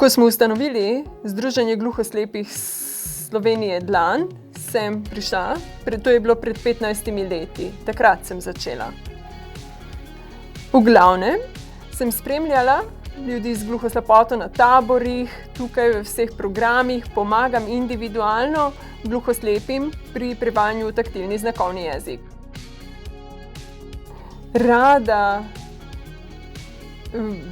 Ko smo ustanovili Združenje gluhoslepih Slovenije Dlan, sem prišla, to je bilo pred 15 leti, takrat sem začela. V glavnem sem spremljala ljudi z gluhoslepoto na taborih, tukaj v vseh programih, pomagam individualno gluhoslepim pri prevajanju v taktilni znakovni jezik.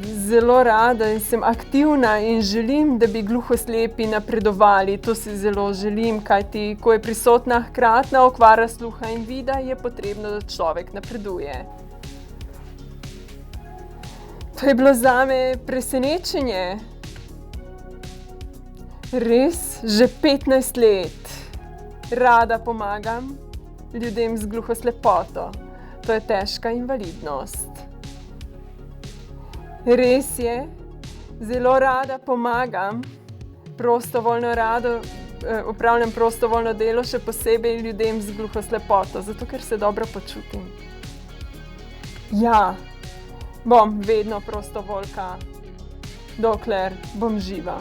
Zelo rada in sem aktivna in želim, da bi gluhoslepi napredovali. To si zelo želim, kajti ko je prisotna hkratna okvara sluha in vida, je potrebno, da človek napreduje. To je bilo zame presenečenje. Res, že 15 let rada pomagam ljudem z gluhoslepoto. To je težka invalidnost. Res je, zelo rada pomagam, opravljam prostovoljno delo, še posebej ljudem z gluhoslepoto, zato ker se dobro počutim. Ja, bom vedno prostovoljka, dokler bom živa.